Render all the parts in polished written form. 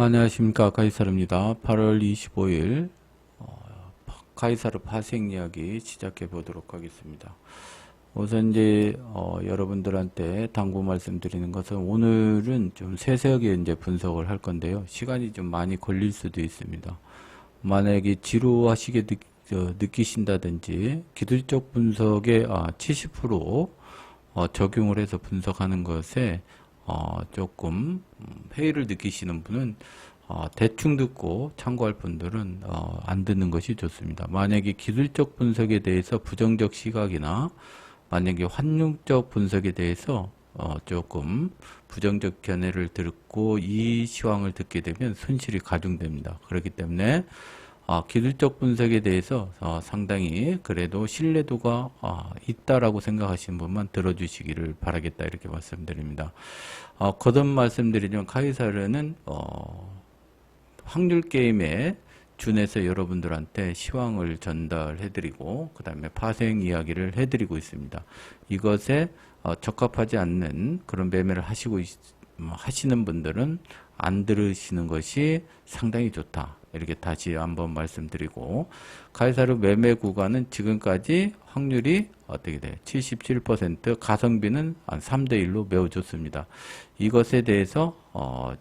안녕하십니까. 가이사르입니다. 8월 25일 가이사르 파생 이야기 시작해 보도록 하겠습니다. 우선 이제 여러분들한테 당부 말씀드리는 것은 오늘은 좀 세세하게 이제 분석을 할 건데요. 시간이 좀 많이 걸릴 수도 있습니다. 만약에 지루하시게 느끼신다든지 기술적 분석에 70% 적용을 해서 분석하는 것에 조금 회의를 느끼시는 분은 대충 듣고 참고할 분들은 안 듣는 것이 좋습니다. 만약에 기술적 분석에 대해서 부정적 시각이나 만약에 환경적 분석에 대해서 조금 부정적 견해를 듣고 이 시황을 듣게 되면 손실이 가중됩니다. 그렇기 때문에 기술적 분석에 대해서 상당히 그래도 신뢰도가 있다라고 생각하시는 분만 들어주시기를 바라겠다 이렇게 말씀드립니다. 거듭 말씀드리면 카이사르는 확률 게임에 준해서 여러분들한테 시황을 전달해드리고 그 다음에 파생 이야기를 해드리고 있습니다. 이것에 적합하지 않는 그런 매매를 하시는 분들은 안 들으시는 것이 상당히 좋다. 이렇게 다시 한번 말씀드리고, 카이사르 매매 구간은 지금까지 확률이 어떻게 돼요? 77%, 가성비는 한 3대1로 매우 좋습니다. 이것에 대해서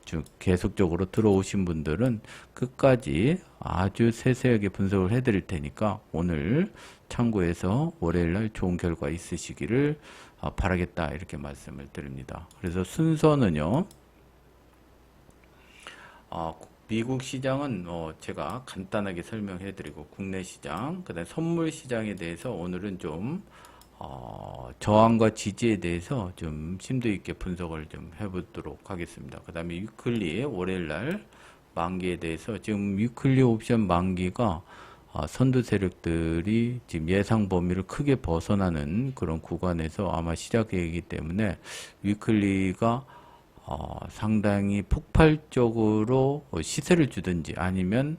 쭉 계속적으로 들어오신 분들은 끝까지 아주 세세하게 분석을 해드릴 테니까 오늘 참고해서 월요일날 좋은 결과 있으시기를 바라겠다 이렇게 말씀을 드립니다. 그래서 순서는요. 미국 시장은 제가 간단하게 설명해 드리고 국내 시장, 그 다음에 선물 시장에 대해서 오늘은 좀 저항과 지지에 대해서 좀 심도 있게 분석을 좀 해보도록 하겠습니다. 그 다음에 위클리 월요일날 만기에 대해서 지금 위클리 옵션 만기가 선두 세력들이 지금 예상 범위를 크게 벗어나는 그런 구간에서 아마 시작이기 때문에 위클리가 상당히 폭발적으로 시세를 주든지 아니면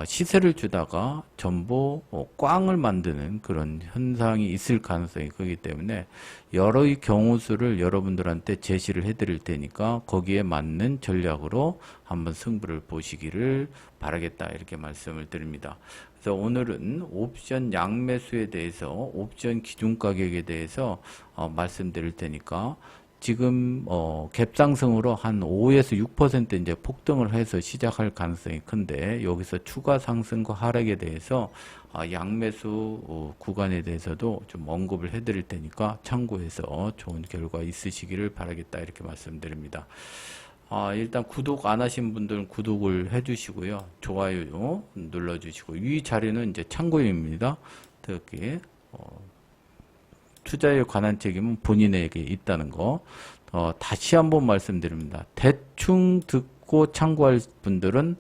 시세를 주다가 전부 꽝을 만드는 그런 현상이 있을 가능성이 크기 때문에 여러의 경우수를 여러분들한테 제시를 해드릴 테니까 거기에 맞는 전략으로 한번 승부를 보시기를 바라겠다 이렇게 말씀을 드립니다. 그래서 오늘은 옵션 양매수에 대해서 옵션 기준 가격에 대해서 말씀드릴 테니까 지금 갭 상승으로 한 5에서 6% 이제 폭등을 해서 시작할 가능성이 큰데 여기서 추가 상승과 하락에 대해서 양매수 구간에 대해서도 좀 언급을 해드릴 테니까 참고해서 좋은 결과 있으시기를 바라겠다 이렇게 말씀드립니다. 일단 구독 안 하신 분들은 구독을 해주시고요. 좋아요 눌러주시고 이 자리는 이제 참고입니다. 특히 투자에 관한 책임은 본인에게 있다는 거 다시 한번 말씀드립니다. 대충 듣고 참고할 분들은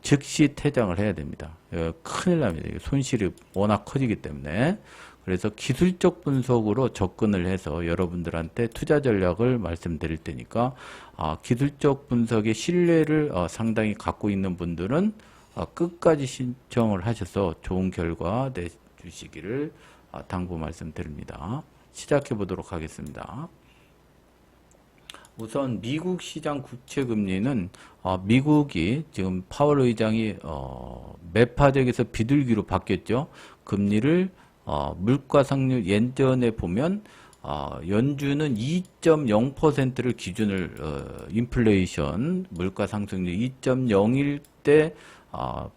즉시 퇴장을 해야 됩니다. 큰일 납니다. 손실이 워낙 커지기 때문에. 그래서 기술적 분석으로 접근을 해서 여러분들한테 투자 전략을 말씀드릴 테니까 기술적 분석의 신뢰를 상당히 갖고 있는 분들은 끝까지 신청을 하셔서 좋은 결과 내주시기를 당부 말씀드립니다. 시작해 보도록 하겠습니다. 우선 미국 시장 국채 금리는 미국이 지금 파월 의장이 매파적에서 비둘기로 바뀌었죠. 금리를 물가 상승률 예전에 보면 연준은 2.0%를 기준을 인플레이션 물가 상승률 2.01 때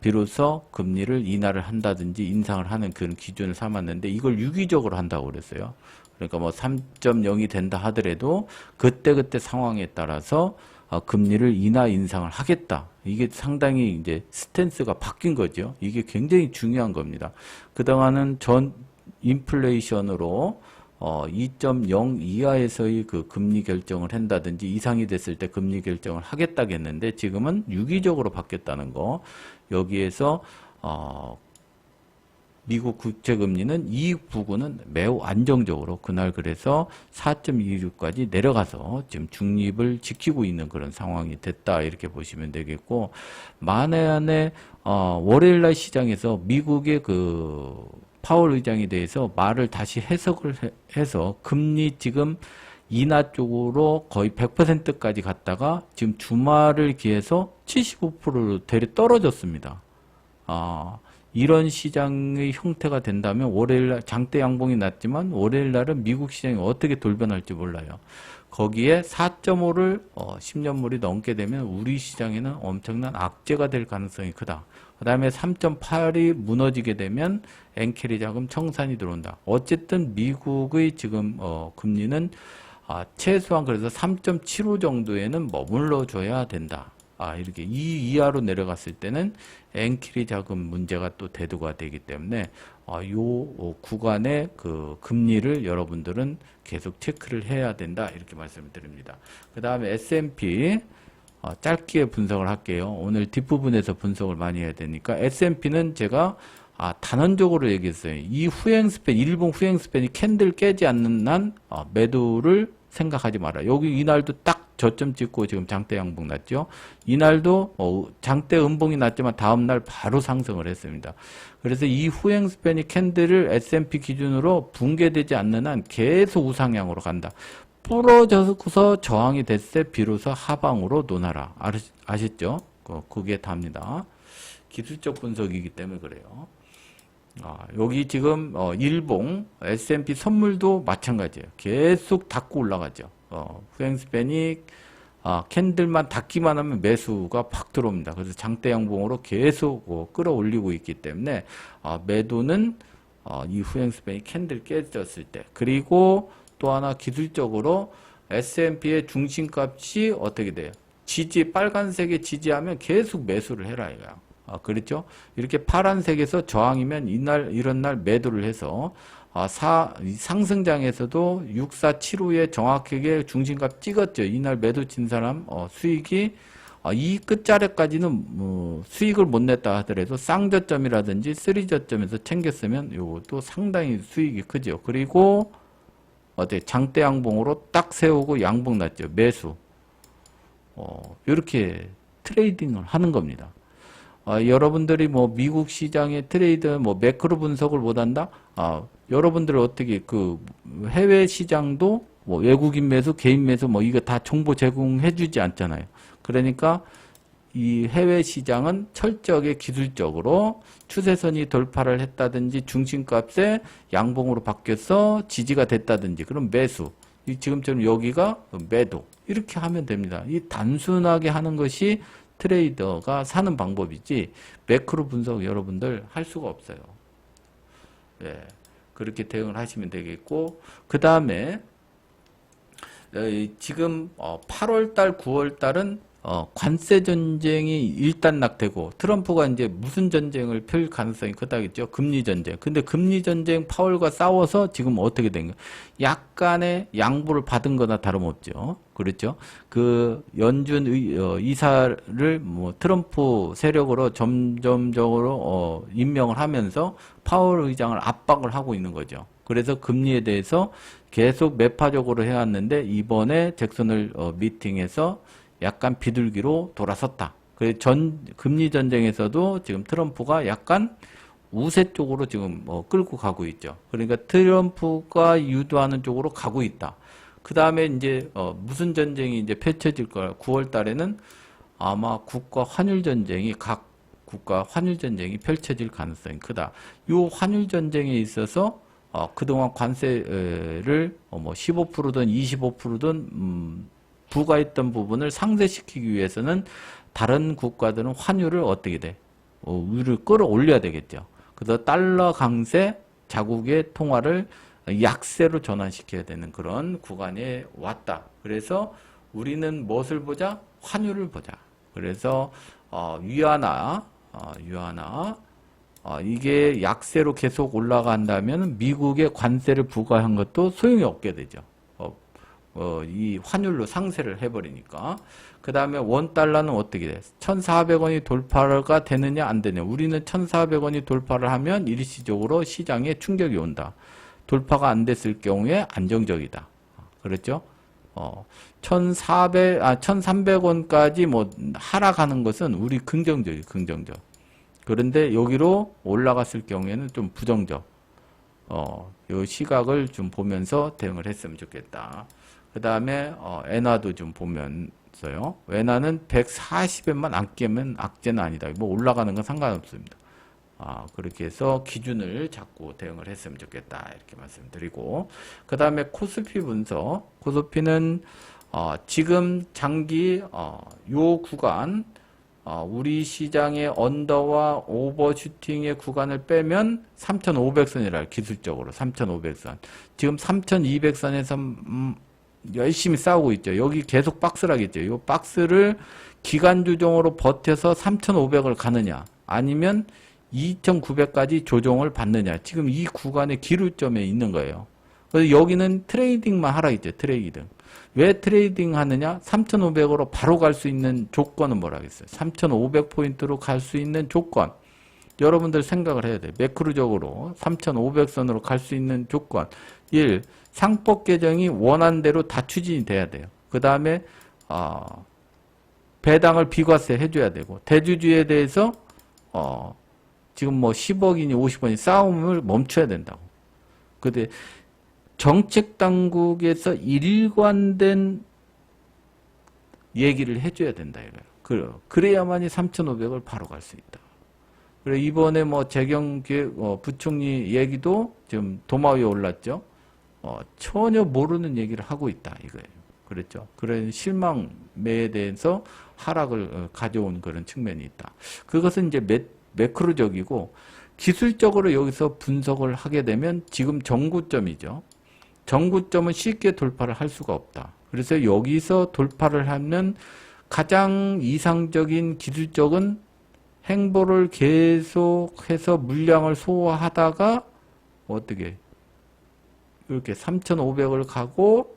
비로소 금리를 인하를 한다든지 인상을 하는 그런 기준을 삼았는데 이걸 유기적으로 한다고 그랬어요. 그러니까 뭐 3.0이 된다 하더라도 그때그때 상황에 따라서 금리를 인하 인상을 하겠다. 이게 상당히 이제 스탠스가 바뀐 거죠. 이게 굉장히 중요한 겁니다. 그동안은 전 인플레이션으로 2.0 이하에서의 그 금리 결정을 한다든지 이상이 됐을 때 금리 결정을 하겠다겠는데 지금은 유기적으로 바뀌었다는 거. 여기에서 미국 국채금리는 이 부분은 매우 안정적으로 그날 그래서 4.26까지 내려가서 지금 중립을 지키고 있는 그런 상황이 됐다 이렇게 보시면 되겠고 만에 월요일날 시장에서 미국의 그 파월 의장에 대해서 말을 다시 해석을 해서 금리 지금 인하 쪽으로 거의 100%까지 갔다가 지금 주말을 기해서 75%로 대리 떨어졌습니다. 이런 시장의 형태가 된다면 월요일날 장대 양봉이 났지만 월요일날은 미국 시장이 어떻게 돌변할지 몰라요. 거기에 4.5를 10년물이 넘게 되면 우리 시장에는 엄청난 악재가 될 가능성이 크다. 그 다음에 3.8이 무너지게 되면 엔캐리 자금 청산이 들어온다. 어쨌든 미국의 지금 금리는 최소한 그래서 3.75 정도에는 머물러 줘야 된다. 이렇게 이 이하로 내려갔을 때는 엔캐리 자금 문제가 또 대두가 되기 때문에 요 구간의 그 금리를 여러분들은 계속 체크를 해야 된다. 이렇게 말씀을 드립니다. 그 다음에 S&P 짧게 분석을 할게요. 오늘 뒷부분에서 분석을 많이 해야 되니까 S&P는 제가 단언적으로 얘기했어요. 이 후행 스팬, 일봉 후행 스팬이 캔들 깨지 않는 한 매도를 생각하지 마라. 여기 이날도 딱 저점 찍고 지금 장대 양봉 났죠. 이날도 장대 음봉이 났지만 다음날 바로 상승을 했습니다. 그래서 이 후행 스팬이 캔들을 S&P 기준으로 붕괴되지 않는 한 계속 우상향으로 간다. 부러져서 저항이 됐을 때 비로소 하방으로 논하라. 아시죠? 그게 답니다. 기술적 분석이기 때문에 그래요. 여기 지금 일봉 S&P 선물도 마찬가지예요. 계속 닫고 올라가죠. 후행스팬이 캔들만 닫기만 하면 매수가 팍 들어옵니다. 그래서 장대 양봉으로 계속 끌어올리고 있기 때문에 매도는 이 후행스팬이 캔들 깨졌을 때, 그리고 또 하나 기술적으로 S&P의 중심값이 어떻게 돼요? 지지, 빨간색에 지지하면 계속 매수를 해라 이거야. 그렇죠? 이렇게 파란색에서 저항이면 이런 날 매도를 해서 상승장에서도 6475에 정확하게 중심값 찍었죠. 이날 매도 친 사람 수익이 이 끝자리까지는 수익을 못 냈다 하더라도 쌍저점이라든지 쓰리저점에서 챙겼으면 이것도 상당히 수익이 크죠. 그리고 장대 양봉으로 딱 세우고 양봉 났죠. 매수. 이렇게 트레이딩을 하는 겁니다. 여러분들이 뭐 미국 시장의 트레이드 매크로 분석을 못 한다? 여러분들 어떻게 그 해외 시장도 외국인 매수, 개인 매수 이거 다 정보 제공해 주지 않잖아요. 그러니까 이 해외 시장은 철저하게 기술적으로 추세선이 돌파를 했다든지 중심값에 양봉으로 바뀌어서 지지가 됐다든지 그럼 매수. 지금처럼 여기가 매도. 이렇게 하면 됩니다. 이 단순하게 하는 것이 트레이더가 사는 방법이지 매크로 분석 여러분들 할 수가 없어요. 네, 그렇게 대응을 하시면 되겠고, 그 다음에 지금 8월달, 9월달은 관세 전쟁이 일단락되고 트럼프가 이제 무슨 전쟁을 펼 가능성이 크다겠죠? 금리 전쟁. 근데 금리 전쟁 파월과 싸워서 지금 어떻게 된 거예요? 약간의 양보를 받은 거나 다름없죠. 그렇죠? 그 연준 이사를 트럼프 세력으로 점점적으로 임명을 하면서 파월 의장을 압박을 하고 있는 거죠. 그래서 금리에 대해서 계속 매파적으로 해왔는데 이번에 잭슨홀 미팅에서 약간 비둘기로 돌아섰다. 금리 전쟁에서도 지금 트럼프가 약간 우세 쪽으로 지금 끌고 가고 있죠. 그러니까 트럼프가 유도하는 쪽으로 가고 있다. 그 다음에 이제 무슨 전쟁이 이제 펼쳐질 거야. 9월 달에는 아마 국가 환율 전쟁이 각 국가 환율 전쟁이 펼쳐질 가능성이 크다. 이 환율 전쟁에 있어서 그동안 관세를 15%든 25%든 부과했던 부분을 상쇄시키기 위해서는 다른 국가들은 환율을 어떻게 돼? 위를 끌어올려야 되겠죠. 그래서 달러 강세, 자국의 통화를 약세로 전환시켜야 되는 그런 구간에 왔다. 그래서 우리는 무엇을 보자? 환율을 보자. 그래서 위안화 이게 약세로 계속 올라간다면 미국의 관세를 부과한 것도 소용이 없게 되죠. 이 환율로 상쇄를 해버리니까. 그 다음에 원달러는 어떻게 돼? 1,400원이 돌파가 되느냐 안 되느냐. 우리는 1,400원이 돌파를 하면 일시적으로 시장에 충격이 온다. 돌파가 안 됐을 경우에 안정적이다. 그렇죠? 1,300원까지 하락하는 것은 우리 긍정적. 그런데 여기로 올라갔을 경우에는 좀 부정적. 요 시각을 좀 보면서 대응을 했으면 좋겠다. 그 다음에 엔화도 좀 보면서요. 엔화는 140엔만 안 깨면 악재는 아니다. 뭐 올라가는 건 상관없습니다. 그렇게 해서 기준을 잡고 대응을 했으면 좋겠다. 이렇게 말씀드리고. 그 다음에 코스피 분석. 코스피는 지금 장기 요 구간 우리 시장의 언더와 오버슈팅의 구간을 빼면 3,500선이라 기술적으로 3,500선. 지금 3,200선에서 열심히 싸우고 있죠. 여기 계속 박스라겠죠. 이 박스를 기간 조정으로 버텨서 3,500을 가느냐, 아니면 2,900까지 조정을 받느냐. 지금 이 구간의 기로점에 있는 거예요. 그래서 여기는 트레이딩만 하라겠죠. 트레이딩. 왜 트레이딩 하느냐? 3,500으로 바로 갈 수 있는 조건은 뭐라겠어요? 3,500포인트로 갈 수 있는 조건. 여러분들 생각을 해야 돼요. 매크로적으로 3,500선으로 갈 수 있는 조건. 1. 상법 개정이 원안대로 다 추진이 돼야 돼요. 그 다음에 배당을 비과세 해줘야 되고, 대주주에 대해서 지금 뭐 10억이니 50억이니 싸움을 멈춰야 된다고. 근데 정책 당국에서 일관된 얘기를 해줘야 된다 이거예요. 그래야만이 3,500을 바로 갈 수 있다. 그래 이번에 뭐 재경기획 부총리 얘기도 지금 도마 위에 올랐죠. 전혀 모르는 얘기를 하고 있다 이거예요. 그랬죠. 그런 실망매에 대해서 하락을 가져온 그런 측면이 있다. 그것은 이제 매크로적이고, 기술적으로 여기서 분석을 하게 되면 지금 정구점이죠. 정구점은 쉽게 돌파를 할 수가 없다. 그래서 여기서 돌파를 하면 가장 이상적인 기술적은 행보를 계속해서 물량을 소화하다가 어떻게 이렇게 3,500을 가고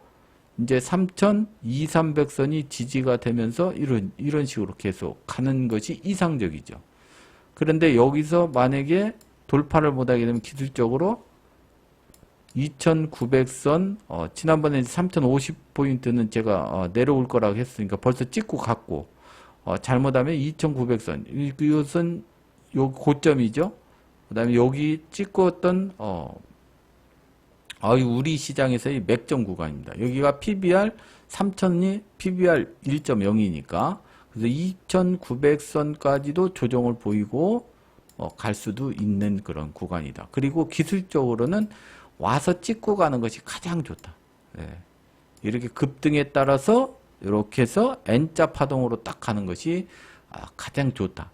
이제 3,200~300선이 지지가 되면서 이런 식으로 계속 가는 것이 이상적이죠. 그런데 여기서 만약에 돌파를 못하게 되면 기술적으로 2,900선, 지난번에 3,050포인트는 제가 내려올 거라고 했으니까 벌써 찍고 갔고, 잘못하면 2,900선, 이것은 요 고점이죠. 그 다음에 여기 찍었던 우리 시장에서의 맥점 구간입니다. 여기가 PBR 3,000이 PBR 1.0이니까 그래서 2,900선까지도 조정을 보이고 갈 수도 있는 그런 구간이다. 그리고 기술적으로는 와서 찍고 가는 것이 가장 좋다. 네. 이렇게 급등에 따라서 이렇게 해서 N자 파동으로 딱 가는 것이 가장 좋다.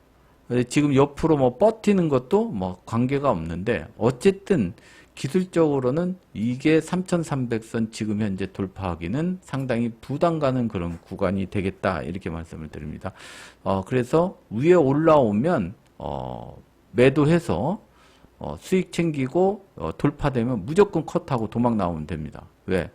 지금 옆으로 뭐 버티는 것도 뭐 관계가 없는데, 어쨌든 기술적으로는 이게 3,300선 지금 현재 돌파하기는 상당히 부담 가는 그런 구간이 되겠다, 이렇게 말씀을 드립니다. 그래서 위에 올라오면 매도해서 수익 챙기고 돌파되면 무조건 컷하고 도망 나오면 됩니다. 왜?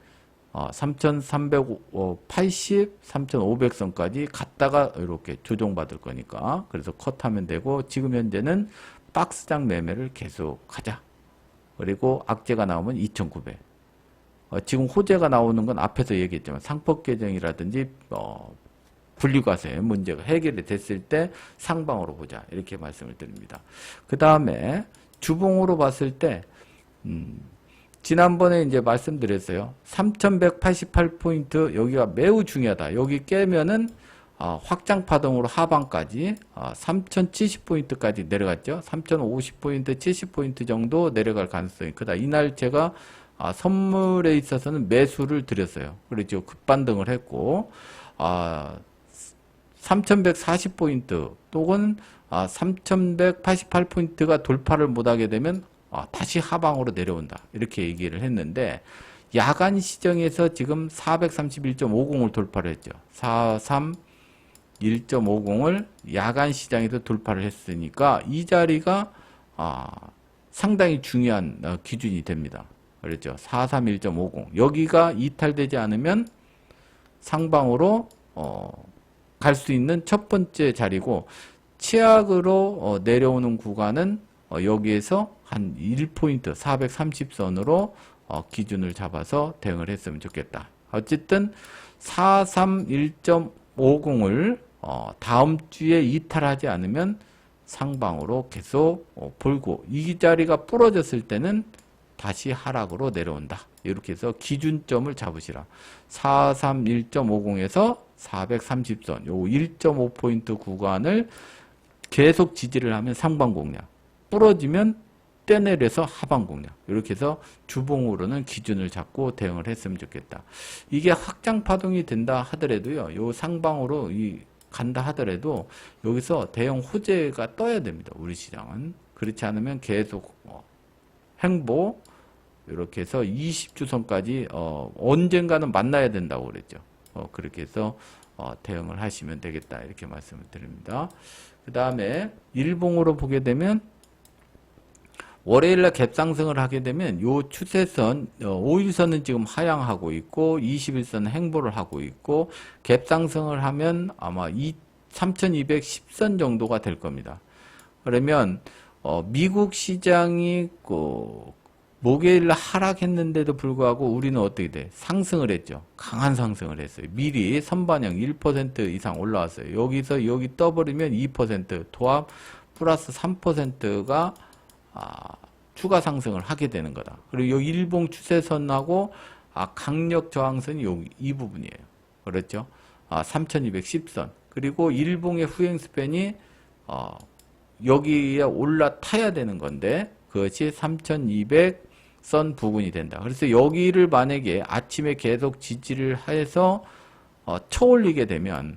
3,380, 3,500선까지 갔다가 이렇게 조정받을 거니까. 그래서 컷하면 되고, 지금 현재는 박스장 매매를 계속 하자. 그리고 악재가 나오면 2,900. 지금 호재가 나오는 건 앞에서 얘기했지만 상법 개정이라든지 분리과세 문제가 해결이 됐을 때 상방으로 보자, 이렇게 말씀을 드립니다. 그 다음에 주봉으로 봤을 때 지난번에 이제 말씀드렸어요. 3,188포인트 여기가 매우 중요하다. 여기 깨면은 확장 파동으로 하방까지 3,070포인트까지 내려갔죠. 3,050포인트, 70포인트 정도 내려갈 가능성이 크다. 이날 제가 선물에 있어서는 매수를 드렸어요. 그렇죠. 급반등을 했고 3,140포인트 또는 3,188포인트가 돌파를 못하게 되면 다시 하방으로 내려온다, 이렇게 얘기를 했는데, 야간 시정에서 지금 431.50을 돌파를 했죠. 431.50을 야간 시장에서 돌파를 했으니까 이 자리가 상당히 중요한 기준이 됩니다. 그렇죠. 431.50 여기가 이탈되지 않으면 상방으로 갈 수 있는 첫 번째 자리고, 치악으로 내려오는 구간은 여기에서 한 1포인트 430선으로 기준을 잡아서 대응을 했으면 좋겠다. 어쨌든 431.50을 다음 주에 이탈하지 않으면 상방으로 계속 볼고, 이 자리가 부러졌을 때는 다시 하락으로 내려온다. 이렇게 해서 기준점을 잡으시라. 431.50에서 430선, 요 1.5포인트 구간을 계속 지지를 하면 상방 공략, 부러지면 떼내려서 하방 공략, 이렇게 해서 주봉으로는 기준을 잡고 대응을 했으면 좋겠다. 이게 확장 파동이 된다 하더라도요, 요 상방으로 간다 하더라도 여기서 대형 호재가 떠야 됩니다. 우리 시장은. 그렇지 않으면 계속 횡보, 이렇게 해서 20주선까지 언젠가는 만나야 된다고 그랬죠. 그렇게 해서 대응을 하시면 되겠다, 이렇게 말씀을 드립니다. 그 다음에 일봉으로 보게 되면 월요일날 갭상승을 하게 되면 요 추세선 5일선은 지금 하향하고 있고 21선은 행보를 하고 있고 갭상승을 하면 아마 3210선 정도가 될 겁니다. 그러면 미국 시장이 목요일날 하락했는데도 불구하고 우리는 어떻게 돼? 상승을 했죠. 강한 상승을 했어요. 미리 선반영 1% 이상 올라왔어요. 여기서 여기 떠버리면 2%, 도합 플러스 3%가 추가 상승을 하게 되는 거다. 그리고 이 일봉 추세선하고 강력 저항선이 이 부분이에요. 그렇죠? 3210선. 그리고 일봉의 후행 스팬이 여기에 올라타야 되는 건데 그것이 3200선 부근이 된다. 그래서 여기를 만약에 아침에 계속 지지를 해서 쳐올리게 되면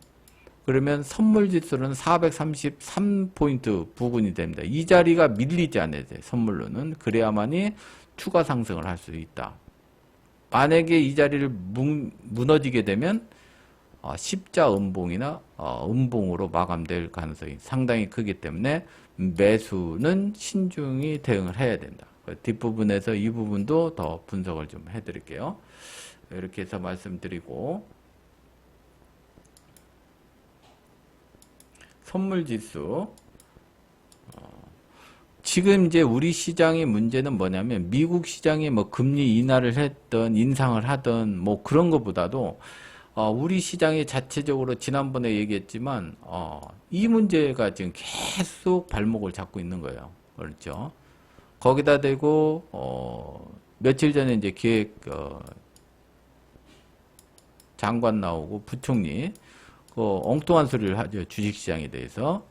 그러면 선물지수는 433포인트 부근이 됩니다. 이 자리가 밀리지 않아야 돼요. 선물로는. 그래야만이 추가 상승을 할 수 있다. 만약에 이 자리를 무너지게 되면 십자 음봉이나 음봉으로 마감될 가능성이 상당히 크기 때문에 매수는 신중히 대응을 해야 된다. 뒷부분에서 이 부분도 더 분석을 좀 해드릴게요. 이렇게 해서 말씀드리고 선물지수 지금 이제 우리 시장의 문제는 뭐냐면 미국 시장이 뭐 금리 인하를 했던 인상을 하던 뭐 그런 것보다도 우리 시장이 자체적으로 지난번에 얘기했지만 이 문제가 지금 계속 발목을 잡고 있는 거예요. 그렇죠? 거기다 대고 며칠 전에 이제 기획 장관 나오고 부총리 엉뚱한 소리를 하죠. 주식시장에 대해서.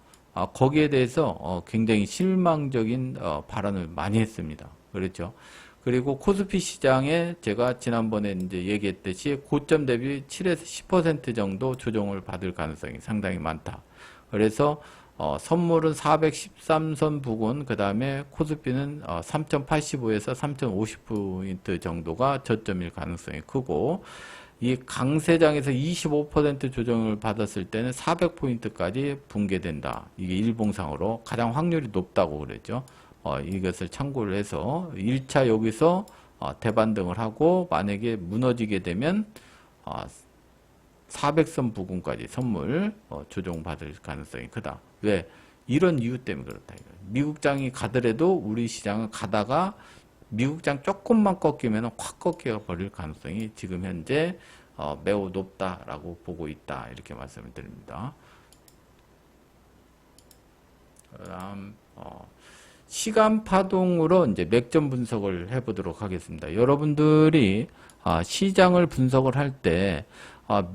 거기에 대해서 굉장히 실망적인 발언을 많이 했습니다. 그렇죠. 그리고 코스피 시장에 제가 지난번에 이제 얘기했듯이 고점 대비 7에서 10% 정도 조정을 받을 가능성이 상당히 많다. 그래서 선물은 413선 부근, 그 다음에 코스피는 3.85에서 3.50포인트 정도가 저점일 가능성이 크고, 이 강세장에서 25% 조정을 받았을 때는 400포인트까지 붕괴된다. 이게 일봉상으로 가장 확률이 높다고 그랬죠. 이것을 참고를 해서 1차 여기서 대반등을 하고 만약에 무너지게 되면 400선 부근까지 선물 조정받을 가능성이 크다. 왜? 이런 이유 때문에 그렇다. 미국장이 가더라도 우리 시장은 가다가 미국장 조금만 꺾이면 확 꺾여 버릴 가능성이 지금 현재 매우 높다라고 보고 있다. 이렇게 말씀을 드립니다. 그다음 시간 파동으로 이제 맥점 분석을 해보도록 하겠습니다. 여러분들이 시장을 분석을 할 때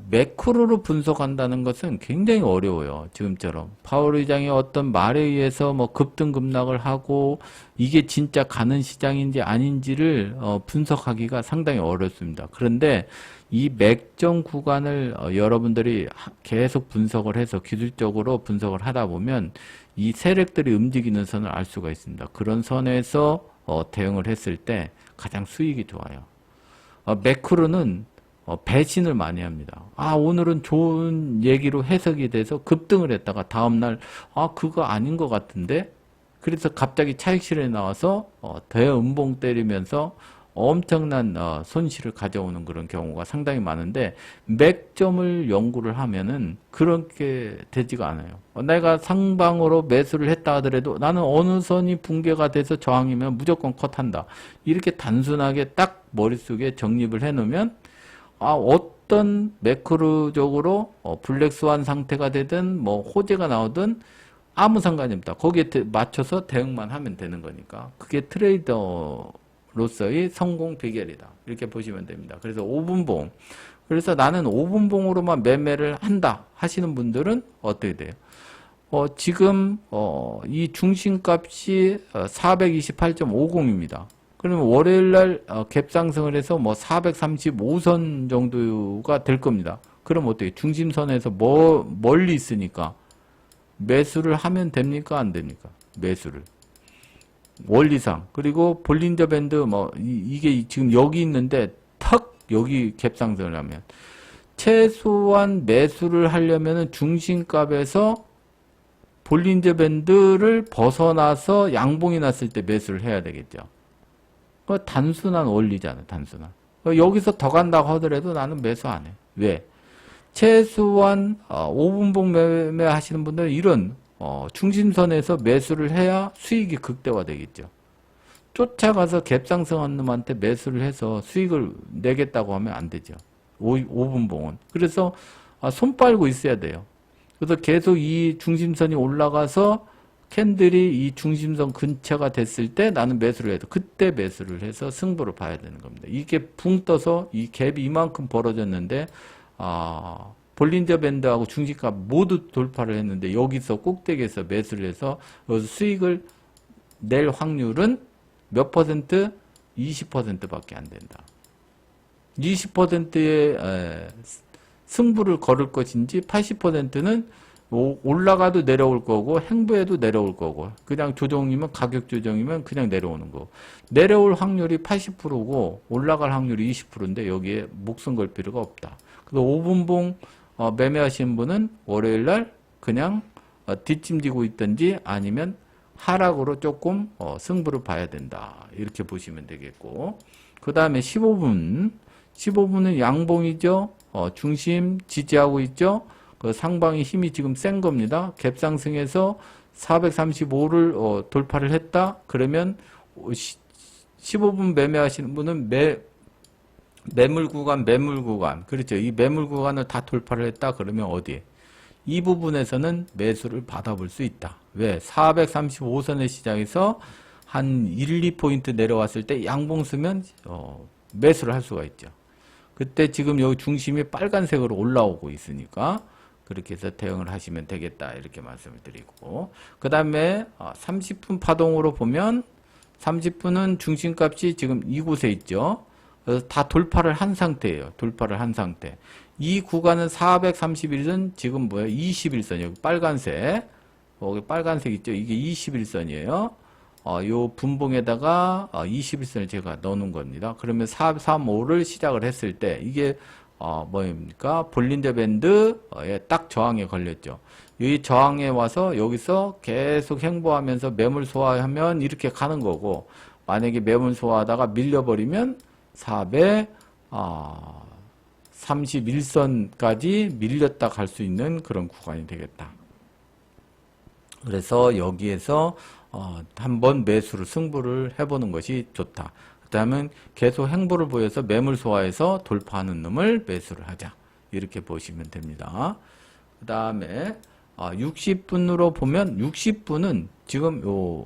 매크로로 분석한다는 것은 굉장히 어려워요. 지금처럼 파월 의장이 어떤 말에 의해서 뭐 급등급락을 하고 이게 진짜 가는 시장인지 아닌지를 분석하기가 상당히 어렵습니다. 그런데 이 맥점 구간을 여러분들이 계속 분석을 해서 기술적으로 분석을 하다 보면 이 세력들이 움직이는 선을 알 수가 있습니다. 그런 선에서 대응을 했을 때 가장 수익이 좋아요. 매크로는 배신을 많이 합니다. 오늘은 좋은 얘기로 해석이 돼서 급등을 했다가 다음날 그거 아닌 것 같은데 그래서 갑자기 차익 실현이 나와서 대음봉 때리면서 엄청난 손실을 가져오는 그런 경우가 상당히 많은데 맥점을 연구를 하면은 그렇게 되지가 않아요. 내가 상방으로 매수를 했다 하더라도 나는 어느 선이 붕괴가 돼서 저항이면 무조건 컷한다. 이렇게 단순하게 딱 머릿속에 정립을 해놓으면 어떤 매크로적으로 블랙스완 상태가 되든 뭐 호재가 나오든 아무 상관이 없다. 거기에 맞춰서 대응만 하면 되는 거니까 그게 트레이더로 매매로서의 성공 비결이다. 이렇게 보시면 됩니다. 그래서 5분봉. 그래서 나는 5분봉으로만 매매를 한다 하시는 분들은 어떻게 돼요? 지금 이 중심값이 428.50입니다. 그러면 월요일날 갭상승을 해서 뭐 435선 정도가 될 겁니다. 그럼 어떻게? 중심선에서 멀리 있으니까 매수를 하면 됩니까? 안 됩니까? 매수를. 원리상. 그리고 볼린저 밴드 이게 지금 여기 있는데 턱 여기 갭상승을 하면 최소한 매수를 하려면은 중심값에서 볼린저 밴드를 벗어나서 양봉이 났을 때 매수를 해야 되겠죠. 단순한 원리잖아요. 단순한. 여기서 더 간다고 하더라도 나는 매수 안 해. 왜? 최소한 5분봉 매매 하시는 분들은 이런 중심선에서 매수를 해야 수익이 극대화되겠죠. 쫓아가서 갭상승한 놈한테 매수를 해서 수익을 내겠다고 하면 안 되죠. 5분봉은. 그래서 손 빨고 있어야 돼요. 그래서 계속 이 중심선이 올라가서 캔들이 이 중심선 근처가 됐을 때 나는 매수를 해도 그때 매수를 해서 승부를 봐야 되는 겁니다. 이게 붕 떠서 이 갭이 이만큼 벌어졌는데 볼린저 밴드하고 중심값 모두 돌파를 했는데 여기서 꼭대기에서 매수를 해서 여기서 수익을 낼 확률은 몇 퍼센트? 20%밖에 안 된다. 20%의 승부를 걸을 것인지 80%는 올라가도 내려올 거고 행보해도 내려올 거고 그냥 조정이면 가격 조정이면 그냥 내려오는 거. 내려올 확률이 80%고 올라갈 확률이 20%인데 여기에 목숨 걸 필요가 없다. 그래서 5분봉 매매하시는 분은 월요일날 그냥 뒷짐지고 있든지 아니면 하락으로 조금 승부를 봐야 된다. 이렇게 보시면 되겠고 그 다음에 15분은 양봉이죠. 중심 지지하고 있죠. 그 상방의 힘이 지금 센 겁니다. 갭상승해서 435를 돌파를 했다. 그러면 15분 매매하시는 분은 매물 구간 그렇죠. 이 매물 구간을 다 돌파를 했다. 그러면 어디에? 이 부분에서는 매수를 받아볼 수 있다. 왜? 435선의 시장에서 한 1, 2포인트 내려왔을 때 양봉 쓰면 매수를 할 수가 있죠. 그때 지금 여기 중심이 빨간색으로 올라오고 있으니까 그렇게 해서 대응을 하시면 되겠다. 이렇게 말씀을 드리고 그 다음에 30분 파동으로 보면 30분은 중심값이 지금 이곳에 있죠. 그래서 다 돌파를 한 상태예요. 돌파를 한 상태. 이 구간은 431선 지금 뭐예요? 21선 여기 빨간색 여기 빨간색 있죠? 이게 21선이에요. 요 분봉에다가 21선을 제가 넣어놓은 겁니다. 그러면 435를 시작을 했을 때 이게 뭐입니까? 볼린저 밴드에 딱 저항에 걸렸죠. 이 저항에 와서 여기서 계속 행보하면서 매물 소화하면 이렇게 가는 거고 만약에 매물 소화하다가 밀려버리면 431선까지 밀렸다 갈 수 있는 그런 구간이 되겠다. 그래서 여기에서 한번 매수를 승부를 해보는 것이 좋다. 그 다음은 계속 행보를 보여서 매물 소화해서 돌파하는 놈을 매수를 하자. 이렇게 보시면 됩니다. 그 다음에 60분으로 보면 60분은 지금 요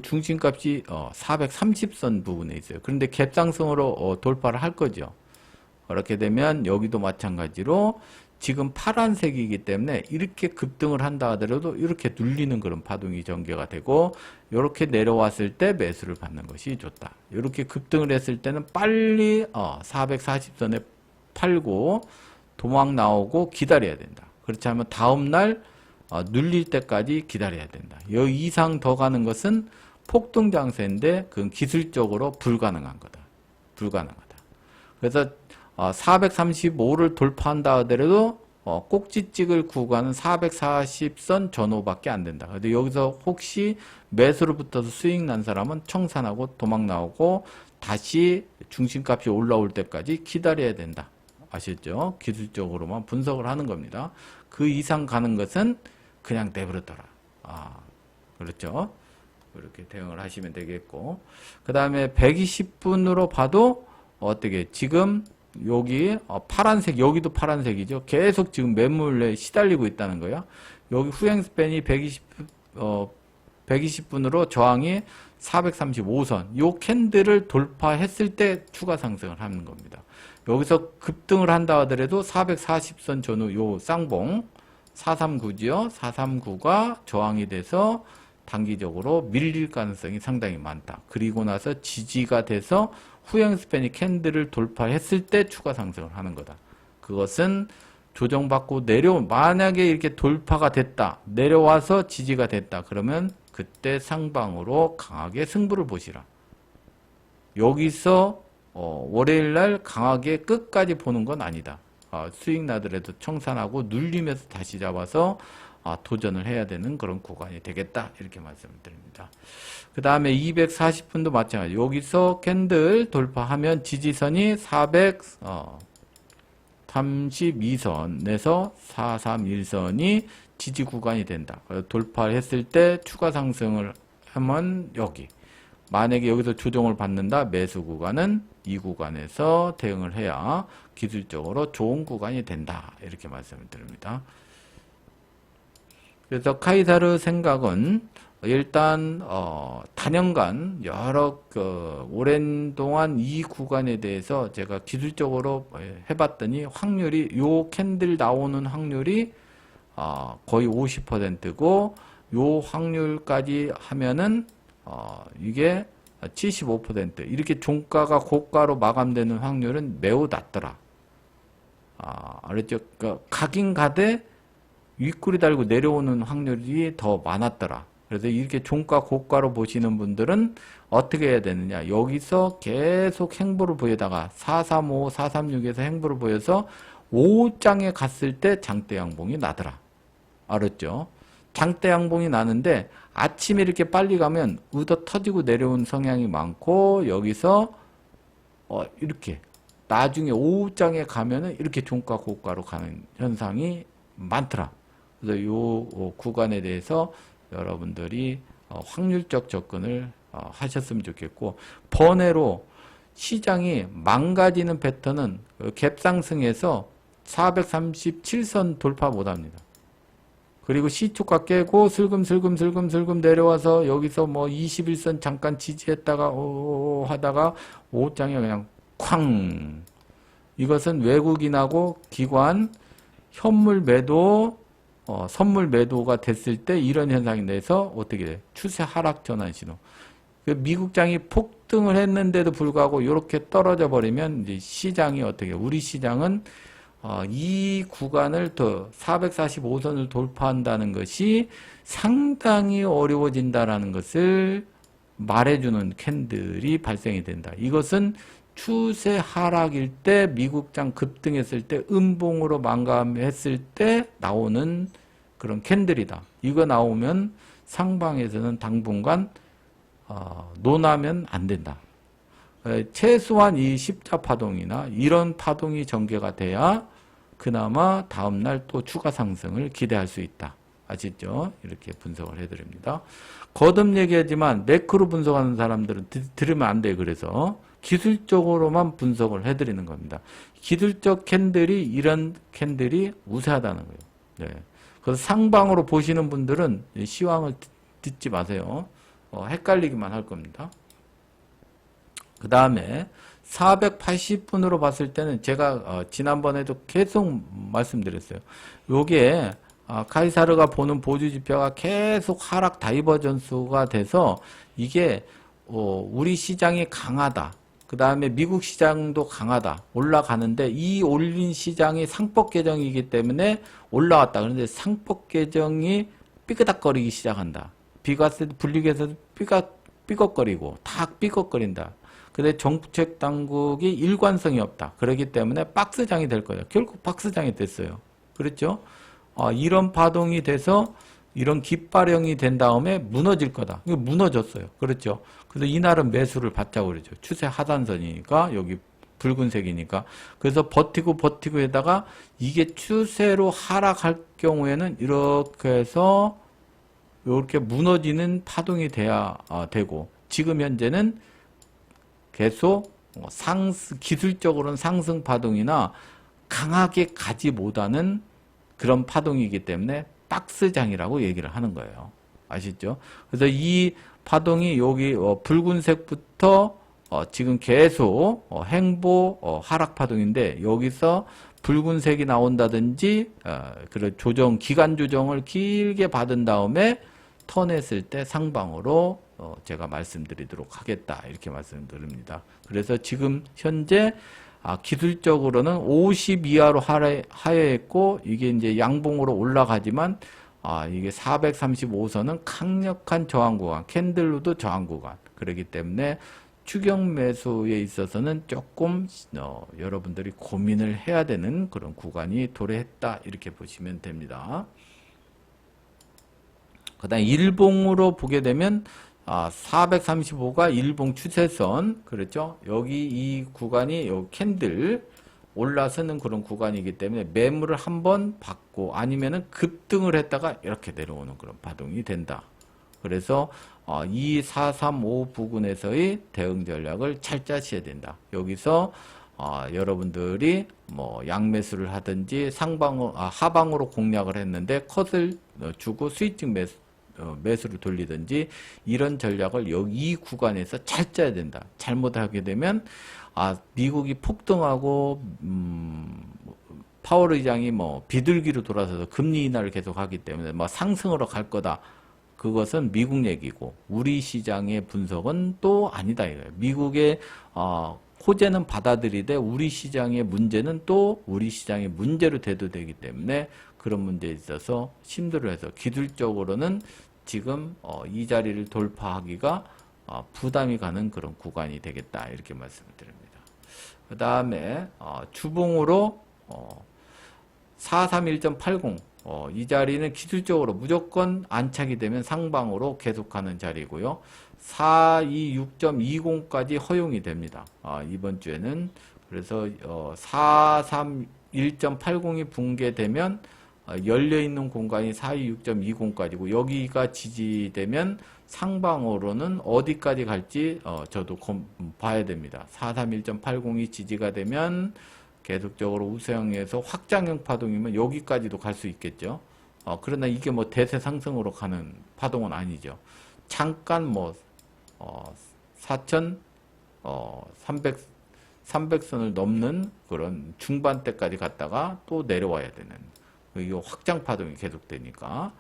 중심값이 430선 부분에 있어요. 그런데 갭상승으로 돌파를 할 거죠. 그렇게 되면 여기도 마찬가지로 지금 파란색이기 때문에 이렇게 급등을 한다 하더라도 이렇게 눌리는 그런 파동이 전개가 되고 이렇게 내려왔을 때 매수를 받는 것이 좋다. 이렇게 급등을 했을 때는 빨리 440선에 팔고 도망 나오고 기다려야 된다. 그렇지 않으면 다음날 눌릴 때까지 기다려야 된다. 이 이상 더 가는 것은 폭등 장세인데 그건 기술적으로 불가능한 거다. 불가능하다. 그래서 435를 돌파한다 하더라도 꼭지 찍을 구간은 440선 전후밖에 안 된다. 근데 여기서 혹시 매수를 붙어서 수익 난 사람은 청산하고 도망 나오고 다시 중심값이 올라올 때까지 기다려야 된다. 아셨죠? 기술적으로만 분석을 하는 겁니다. 그 이상 가는 것은 그냥 내버려둬라. 그렇죠? 이렇게 대응을 하시면 되겠고 그 다음에 120분으로 봐도 어떻게 지금 여기 파란색 여기도 파란색이죠. 계속 지금 매물에 시달리고 있다는 거예요. 여기 후행 스팬이 120분으로 저항이 435선. 요 캔들을 돌파했을 때 추가 상승을 하는 겁니다. 여기서 급등을 한다 하더라도 440선 전후 요 쌍봉 439지요. 439가 저항이 돼서 단기적으로 밀릴 가능성이 상당히 많다. 그리고 나서 지지가 돼서 후행 스팬이 캔들을 돌파했을 때 추가 상승을 하는 거다. 그것은 조정받고 만약에 이렇게 돌파가 됐다. 내려와서 지지가 됐다. 그러면 그때 상방으로 강하게 승부를 보시라. 여기서 월요일날 강하게 끝까지 보는 건 아니다. 수익 나더라도 청산하고 눌리면서 다시 잡아서 도전을 해야 되는 그런 구간이 되겠다. 이렇게 말씀을 드립니다. 그 다음에 240분도 마찬가지. 여기서 캔들 돌파하면 지지선이 432선에서 431선이 지지 구간이 된다. 돌파했을 때 추가 상승을 하면 여기. 만약에 여기서 조정을 받는다. 매수 구간은 이 구간에서 대응을 해야 기술적으로 좋은 구간이 된다. 이렇게 말씀을 드립니다. 그래서 카이사르 생각은 일단 단연간 여러 오랜 동안 이 구간에 대해서 제가 기술적으로 해봤더니 확률이 요 캔들 나오는 확률이 거의 50%고 요 확률까지 하면은 이게 75% 이렇게 종가가 고가로 마감되는 확률은 매우 낮더라. 알았죠? 그러니까 가긴 가되 윗구리 달고 내려오는 확률이 더 많았더라. 그래서 이렇게 종가 고가로 보시는 분들은 어떻게 해야 되느냐. 여기서 계속 행보를 보이다가 435, 436에서 행보를 보여서 5장에 갔을 때 장대 양봉이 나더라. 알았죠? 장대 양봉이 나는데 아침에 이렇게 빨리 가면 의도 터지고 내려온 성향이 많고 여기서 이렇게 나중에 오후장에 가면은 이렇게 종가 고가로 가는 현상이 많더라. 그래서 요 구간에 대해서 여러분들이 확률적 접근을 하셨으면 좋겠고 번외로 시장이 망가지는 패턴은 갭상승에서 437선 돌파 못합니다. 그리고 시초가 깨고 슬금슬금 내려와서 여기서 뭐 21선 잠깐 지지했다가 하다가 5장에 그냥 쾅. 이것은 외국인하고 기관 현물 매도 선물 매도가 됐을 때 이런 현상이 돼서 어떻게 돼? 추세 하락 전환 신호. 미국장이 폭등을 했는데도 불구하고 이렇게 떨어져 버리면 이제 시장이 어떻게? 우리 시장은 이 구간을 더 445선을 돌파한다는 것이 상당히 어려워진다라는 것을 말해주는 캔들이 발생이 된다. 이것은 추세 하락일 때 미국장 급등했을 때 음봉으로 마감했을 때 나오는 그런 캔들이다. 이거 나오면 상방에서는 당분간 논하면 안 된다. 최소한 이 십자 파동이나 이런 파동이 전개가 돼야 그나마 다음날 또 추가 상승을 기대할 수 있다. 아시죠? 이렇게 분석을 해드립니다. 거듭 얘기하지만 매크로 분석하는 사람들은 들으면 안 돼요. 그래서 기술적으로만 분석을 해드리는 겁니다. 기술적 캔들이 이런 캔들이 우세하다는 거예요. 네. 그래서 상방으로 보시는 분들은 시황을 듣지 마세요. 헷갈리기만 할 겁니다. 그 다음에 480분으로 봤을 때는 제가 지난번에도 계속 말씀드렸어요. 요게 카이사르가 보는 보조지표가 계속 하락 다이버전스가 돼서 이게 우리 시장이 강하다. 그 다음에 미국 시장도 강하다. 올라가는데 이 올린 시장이 상법 계정이기 때문에 올라왔다. 그런데 상법 계정이 삐그닥거리기 시작한다. 비과세 분리해서 삐걱거리고 다 삐걱거린다. 근데 정책 당국이 일관성이 없다. 그렇기 때문에 박스장이 될 거예요. 결국 박스장이 됐어요. 그렇죠? 이런 파동이 돼서 이런 깃발형이 된 다음에 무너질 거다. 이거 무너졌어요. 그렇죠? 그래서 이날은 매수를 받자고 그러죠. 추세 하단선이니까 여기 붉은색이니까. 그래서 버티고 해다가 이게 추세로 하락할 경우에는 이렇게 해서 이렇게 무너지는 파동이 돼야 되고 지금 현재는 계속 기술적으로는 상승 파동이나 강하게 가지 못하는 그런 파동이기 때문에 박스장이라고 얘기를 하는 거예요. 아시죠? 그래서 이 파동이 여기 붉은색부터 지금 계속 행보 하락 파동인데 여기서 붉은색이 나온다든지 그런 조정 기간 조정을 길게 받은 다음에 턴했을 때 상방으로 제가 말씀드리도록 하겠다 이렇게 말씀드립니다. 그래서 지금 현재 기술적으로는 50 이하로 하회했고 이게 이제 양봉으로 올라가지만 이게 435선은 강력한 저항 구간, 캔들로도 저항 구간. 그렇기 때문에 추경 매수에 있어서는 조금 여러분들이 고민을 해야 되는 그런 구간이 도래했다 이렇게 보시면 됩니다. 그 다음에 일봉으로 보게 되면 435가 일봉 추세선 그렇죠. 여기 이 구간이 여기 캔들 올라서는 그런 구간이기 때문에 매물을 한번 받고 아니면은 급등을 했다가 이렇게 내려오는 그런 파동이 된다. 그래서 이 435 부근에서의 대응 전략을 잘 짜셔야 된다. 여기서 여러분들이 뭐 양매수를 하든지 하방으로 공략을 했는데 컷을 주고 스위칭 매수를 돌리든지 이런 전략을 이 구간에서 잘 짜야 된다. 잘못하게 되면 미국이 폭등하고 파월 의장이 뭐 비둘기로 돌아서서 금리 인하를 계속 하기 때문에 뭐 상승으로 갈 거다. 그것은 미국 얘기고 우리 시장의 분석은 또 아니다 이거예요. 미국의 호재는 받아들이되 우리 시장의 문제는 또 우리 시장의 문제로 대두되기 때문에 그런 문제에 있어서 심도를 해서 기술적으로는 지금 이 자리를 돌파하기가 부담이 가는 그런 구간이 되겠다 이렇게 말씀을 드립니다. 그 다음에 주봉으로 431.80 이 자리는 기술적으로 무조건 안착이 되면 상방으로 계속하는 자리고요. 426.20까지 허용이 됩니다. 이번 주에는 그래서 431.80이 붕괴되면 열려있는 공간이 426.20까지고 여기가 지지되면 상방으로는 어디까지 갈지 저도 봐야 됩니다. 431.80이 지지가 되면 계속적으로 우세형에서 확장형 파동이면 여기까지도 갈 수 있겠죠. 그러나 이게 뭐 대세 상승으로 가는 파동은 아니죠. 잠깐 뭐 4,300선을 넘는 그런 중반대까지 갔다가 또 내려와야 되는 이 확장 파동이 계속되니까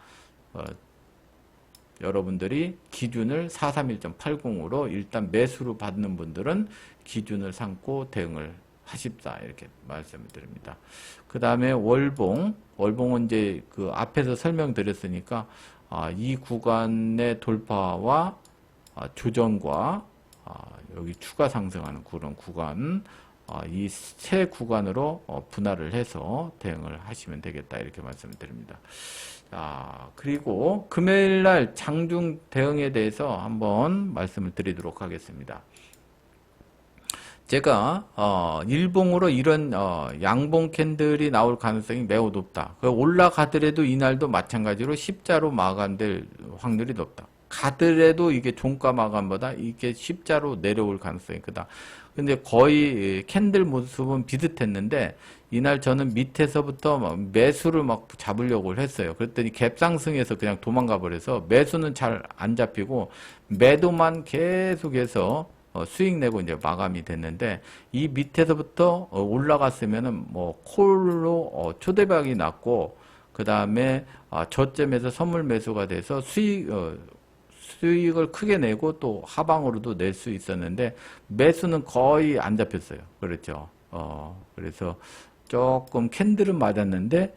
여러분들이 기준을 431.80으로 일단 매수로 받는 분들은 기준을 삼고 대응을 하십사 이렇게 말씀을 드립니다. 그 다음에 월봉은 이제 그 앞에서 설명드렸으니까 이 구간의 돌파와 조정과 여기 추가 상승하는 그런 구간 이 세 구간으로 분할을 해서 대응을 하시면 되겠다 이렇게 말씀을 드립니다. 그리고 금요일날 장중 대응에 대해서 한번 말씀을 드리도록 하겠습니다. 제가 일봉으로 이런 양봉 캔들이 나올 가능성이 매우 높다. 올라가더라도 이날도 마찬가지로 십자로 마감될 확률이 높다. 가더라도 이게 종가 마감보다 이게 십자로 내려올 가능성이 크다. 근데 거의 캔들 모습은 비슷했는데 이날 저는 밑에서부터 막 매수를 막 잡으려고 했어요. 그랬더니 갭상승해서 그냥 도망가 버려서 매수는 잘 안 잡히고 매도만 계속해서 수익 내고 이제 마감이 됐는데 이 밑에서부터 올라갔으면은 뭐 콜로 초대박이 났고 그 다음에 저점에서 선물 매수가 돼서 수익을 크게 내고 또 하방으로도 낼 수 있었는데 매수는 거의 안 잡혔어요. 그렇죠. 그래서 조금 캔들은 맞았는데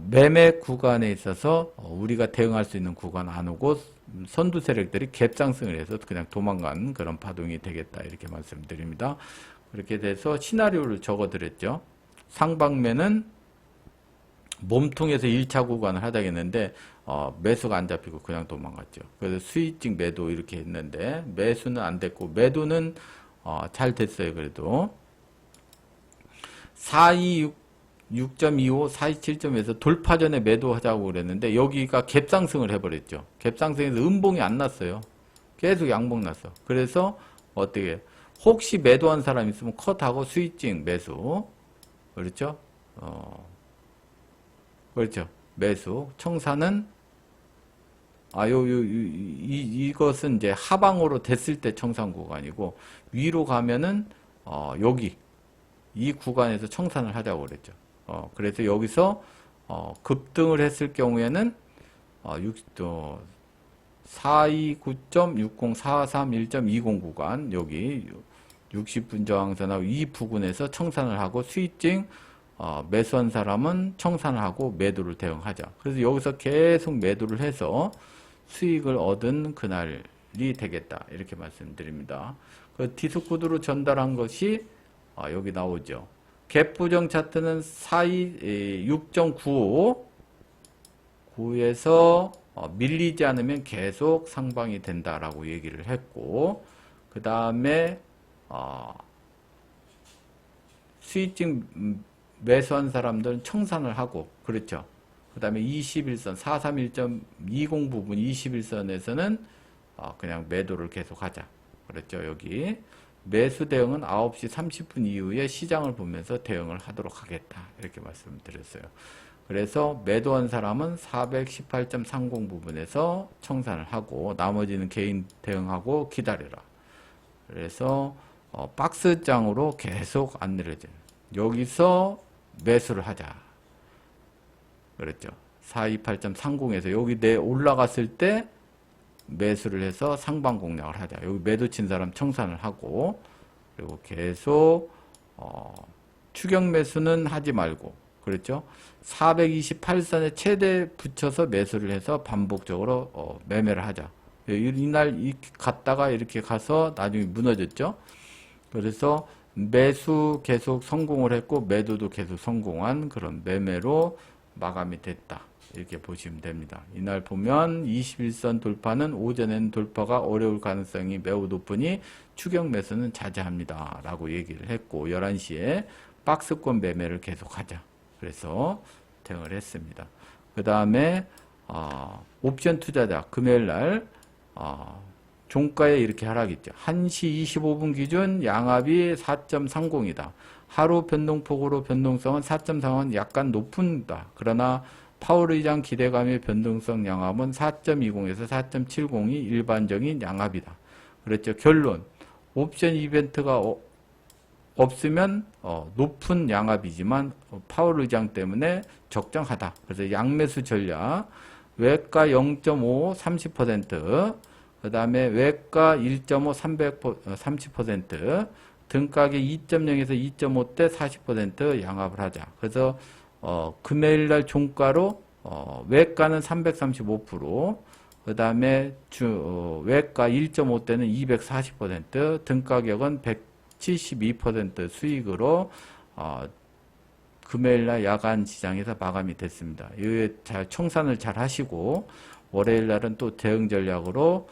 매매 구간에 있어서 우리가 대응할 수 있는 구간 안 오고 선두 세력들이 갭상승을 해서 그냥 도망간 그런 파동이 되겠다 이렇게 말씀드립니다. 그렇게 돼서 시나리오를 적어드렸죠. 상방매는 몸통에서 1차 구간을 하다겠는데 매수가 안 잡히고 그냥 도망갔죠. 그래서 수익직 매도 이렇게 했는데 매수는 안 됐고 매도는 잘 됐어요. 그래도 426.25, 427점에서 돌파 전에 매도하자고 그랬는데 여기가 갭상승을 해버렸죠. 갭상승에서 음봉이 안 났어요. 계속 양봉 났어. 그래서 어떻게 혹시 매도한 사람 있으면 컷하고 수익직 매수 그렇죠? 그렇죠. 매수 청산은 이것은 이제 하방으로 됐을 때 청산 구간이고, 위로 가면은, 여기, 이 구간에서 청산을 하자고 그랬죠. 그래서 여기서, 급등을 했을 경우에는, 429.6043.1.20 구간, 여기, 60분 저항선하고 이 부근에서 청산을 하고, 수익증, 매수한 사람은 청산을 하고 매도를 대응하자. 그래서 여기서 계속 매도를 해서 수익을 얻은 그날이 되겠다. 이렇게 말씀드립니다. 그 디스코드로 전달한 것이 여기 나오죠. 갭 부정 차트는 6.95 9에서 밀리지 않으면 계속 상방이 된다라고 얘기를 했고, 그 다음에 수익증 매수한 사람들은 청산을 하고, 그렇죠. 그 다음에 21선, 431.20 부분 21선에서는 그냥 매도를 계속 하자. 그랬죠. 여기. 매수 대응은 9시 30분 이후에 시장을 보면서 대응을 하도록 하겠다. 이렇게 말씀드렸어요. 그래서 매도한 사람은 418.30 부분에서 청산을 하고, 나머지는 개인 대응하고 기다려라. 그래서 박스장으로 계속 안 내려져요. 여기서 매수를 하자. 그랬죠. 428.30에서 여기 올라갔을 때 매수를 해서 상방 공략을 하자. 여기 매도 친 사람 청산을 하고, 그리고 계속 추격 매수는 하지 말고, 그랬죠. 428선에 최대 붙여서 매수를 해서 반복적으로 매매를 하자. 이날 갔다가 이렇게 가서 나중에 무너졌죠. 그래서 매수 계속 성공을 했고 매도도 계속 성공한 그런 매매로 마감이 됐다. 이렇게 보시면 됩니다. 이날 보면 21선 돌파는 오전에는 돌파가 어려울 가능성이 매우 높으니 추격 매수는 자제합니다. 라고 얘기를 했고 11시에 박스권 매매를 계속하자. 그래서 대응을 했습니다. 그 다음에 옵션 투자자 금요일날 종가에 이렇게 하락했죠. 1시 25분 기준 양압이 4.30이다. 하루 변동폭으로 변동성은 4.3은 약간 높은다. 그러나 파월 의장 기대감의 변동성 양압은 4.20에서 4.70이 일반적인 양압이다. 그랬죠. 결론. 옵션 이벤트가 없으면 높은 양압이지만 파월 의장 때문에 적정하다. 그래서 양매수 전략. 외가 0.5 30%, 그 다음에 외가 1.5 30%, 등가격 2.0에서 2.5대 40% 양압을 하자. 그래서 금요일날 종가로 외가는 335%, 그 다음에 외가 1.5대는 240%, 등가격은 172% 수익으로 금요일날 야간 시장에서 마감이 됐습니다. 이게 잘 청산을 잘 하시고 월요일날은 또 대응 전략으로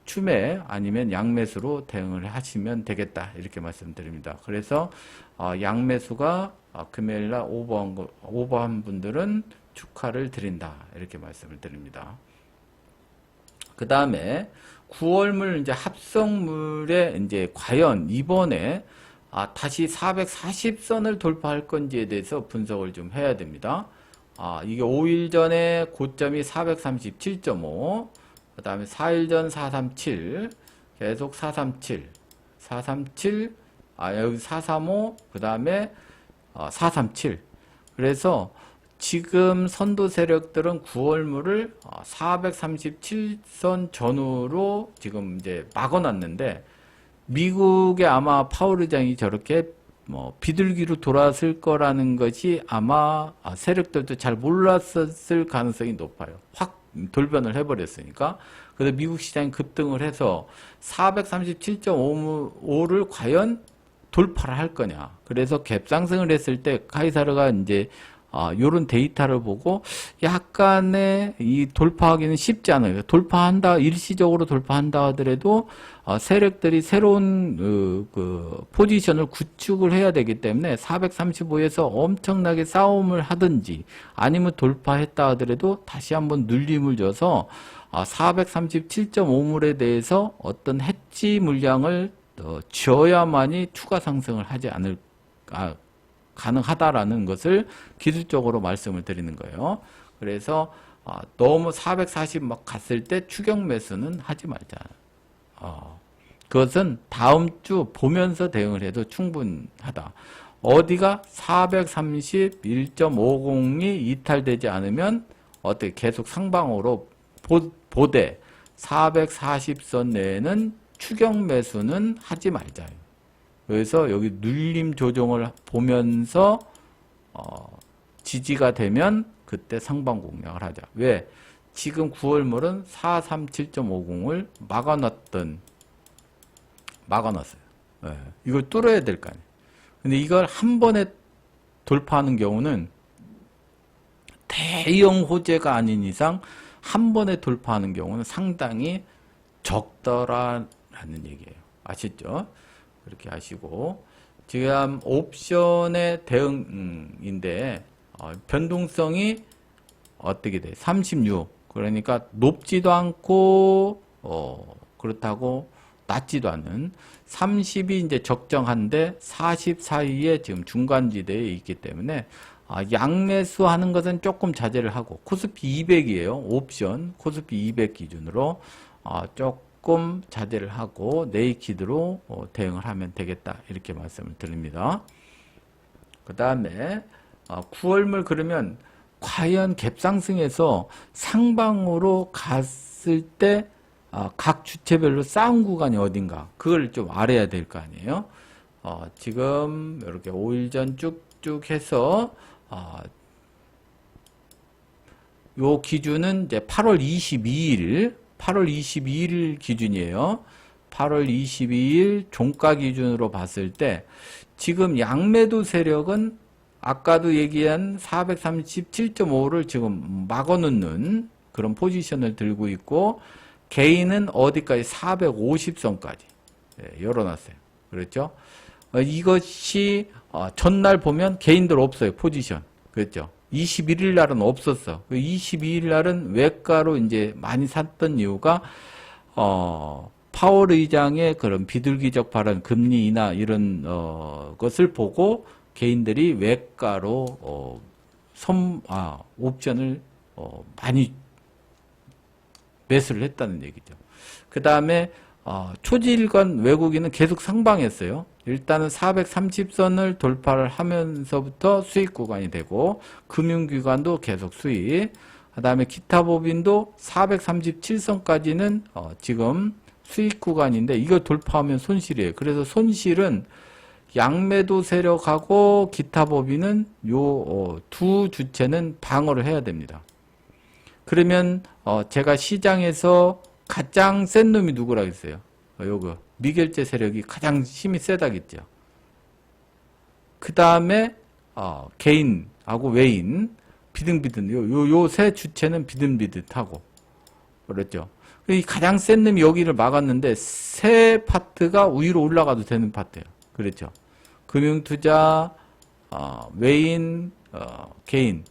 추매 아니면 양매수로 대응을 하시면 되겠다 이렇게 말씀드립니다. 그래서 양매수가 금요일날 오버한 분들은 축하를 드린다 이렇게 말씀을 드립니다. 그 다음에 9월물 이제 합성물에 이제 과연 이번에 다시 440선을 돌파할 건지에 대해서 분석을 좀 해야 됩니다. 이게 5일 전에 고점이 437.5, 그 다음에 4일 전 437, 계속 437, 437, 여기 435, 그 다음에 437. 그래서 지금 선도 세력들은 9월물을 437선 전후로 지금 이제 막아놨는데, 미국의 아마 파월 의장이 저렇게 비둘기로 돌아왔을 거라는 것이 아마 세력들도 잘 몰랐을 가능성이 높아요. 확 돌변을 해버렸으니까. 그래서 미국 시장이 급등을 해서 437.5를 과연 돌파를 할 거냐. 그래서 갭 상승을 했을 때 카이사르가 이제 요런 데이터를 보고 약간의 이 돌파하기는 쉽지 않아요. 돌파한다, 일시적으로 돌파한다 하더라도 세력들이 새로운 그 포지션을 구축을 해야 되기 때문에 435에서 엄청나게 싸움을 하든지 아니면 돌파했다 하더라도 다시 한번 눌림을 줘서 437.5물에 대해서 어떤 해지 물량을 쥐어야만이 추가 상승을 하지 않을 가능하다라는 것을 기술적으로 말씀을 드리는 거예요. 그래서 너무 440 막 갔을 때 추격 매수는 하지 말자. 그것은 다음 주 보면서 대응을 해도 충분하다. 어디가 431.50이 이탈되지 않으면 어떻게 계속 상방으로 보되 440선 내에는 추격 매수는 하지 말자. 그래서 여기 눌림 조정을 보면서 지지가 되면 그때 상방 공략을 하자. 왜? 지금 9월물은 437.50을 막아놨어요. 네. 이걸 뚫어야 될 거 아니에요. 근데 이걸 한 번에 돌파하는 경우는 대형 호재가 아닌 이상 한 번에 돌파하는 경우는 상당히 적더라라는 얘기예요. 아시죠? 그렇게 하시고 지금 옵션의 대응인데 변동성이 어떻게 돼? 36. 그러니까 높지도 않고 그렇다고 낮지도 않은 30이 이제 적정한데 40 사이에 지금 중간지대에 있기 때문에 양매수 하는 것은 조금 자제를 하고 코스피 200이에요. 옵션 코스피 200 기준으로 조금 자제를 하고 네이키드로 대응을 하면 되겠다. 이렇게 말씀을 드립니다. 그 다음에 9월물 그러면 과연 갭상승에서 상방으로 갔을 때 각 주체별로 싸운 구간이 어딘가 그걸 좀 알아야 될 거 아니에요. 지금 이렇게 5일 전 쭉쭉 해서 요 기준은 이제 8월 22일 기준이에요. 8월 22일 종가 기준으로 봤을 때 지금 양매도 세력은 아까도 얘기한 437.5를 지금 막아놓는 그런 포지션을 들고 있고 개인은 어디까지 450선까지 열어놨어요. 그렇죠? 이것이 전날 보면 개인들 없어요. 포지션. 그렇죠? 21일 날은 없었어. 22일 날은 외가로 이제 많이 샀던 이유가 파월 의장의 그런 비둘기적 발언, 금리 인하 이런 것을 보고 개인들이 외가로 옵션을 많이 매수를 했다는 얘기죠. 그 다음에 초지일관 외국인은 계속 상방했어요. 일단은 430선을 돌파를 하면서부터 수익 구간이 되고 금융기관도 계속 수익. 그 다음에 기타 법인도 437선까지는 지금 수익 구간인데 이걸 돌파하면 손실이에요. 그래서 손실은 양매도 세력하고 기타 법인은 요 두 주체는 방어를 해야 됩니다. 그러면 제가 시장에서 가장 센 놈이 누구라 했어요? 요거 미결제 세력이 가장 힘이 세다겠죠. 그 다음에 개인하고 외인 비등비등 요 세 주체는 비등비등하고 그렇죠. 이 가장 센 놈이 여기를 막았는데 세 파트가 위로 올라가도 되는 파트예요. 그렇죠. 금융투자, 외인, 개인.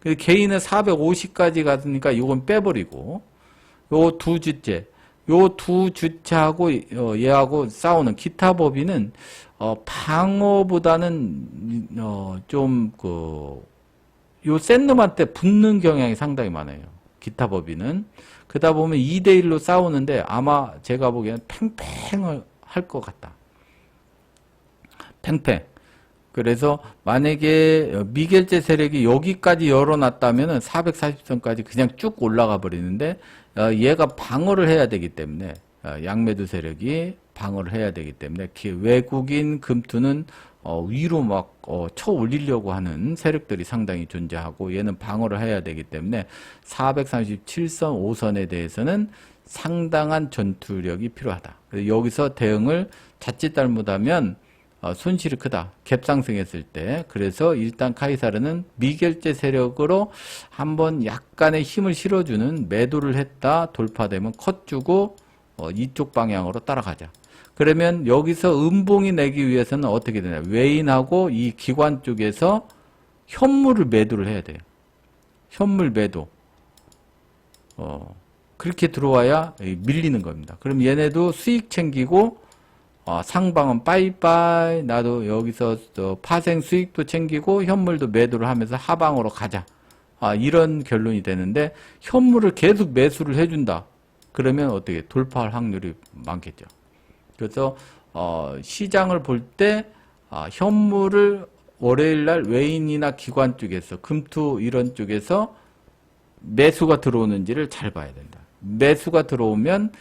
개인은 450까지 갔으니까 이건 빼버리고 요 두 주체, 요 두 주체하고 얘하고 싸우는 기타 법인은 방어보다는 좀 요 센 놈한테 붙는 경향이 상당히 많아요. 기타 법인은 그러다 보면 2대1로 싸우는데 아마 제가 보기에는 팽팽을 할 것 같다. 팽팽. 그래서 만약에 미결제 세력이 여기까지 열어놨다면 440선까지 그냥 쭉 올라가 버리는데 얘가 방어를 해야 되기 때문에 양매도 세력이 방어를 해야 되기 때문에 외국인 금투는 위로 막 쳐 올리려고 하는 세력들이 상당히 존재하고 얘는 방어를 해야 되기 때문에 437선 5선에 대해서는 상당한 전투력이 필요하다. 그래서 여기서 대응을 자칫 잘못하면 손실이 크다. 갭상승했을 때. 그래서 일단 카이사르는 미결제 세력으로 한번 약간의 힘을 실어주는 매도를 했다. 돌파되면 컷 주고 이쪽 방향으로 따라가자. 그러면 여기서 음봉이 내기 위해서는 어떻게 되냐. 외인하고 이 기관 쪽에서 현물을 매도를 해야 돼요. 현물 매도. 그렇게 들어와야 밀리는 겁니다. 그럼 얘네도 수익 챙기고 상방은 빠이빠이 나도 여기서 파생 수익도 챙기고 현물도 매도를 하면서 하방으로 가자. 이런 결론이 되는데 현물을 계속 매수를 해준다. 그러면 어떻게 돌파할 확률이 많겠죠. 그래서 시장을 볼 때 현물을 월요일날 외인이나 기관 쪽에서 금투 이런 쪽에서 매수가 들어오는지를 잘 봐야 된다. 매수가 들어오면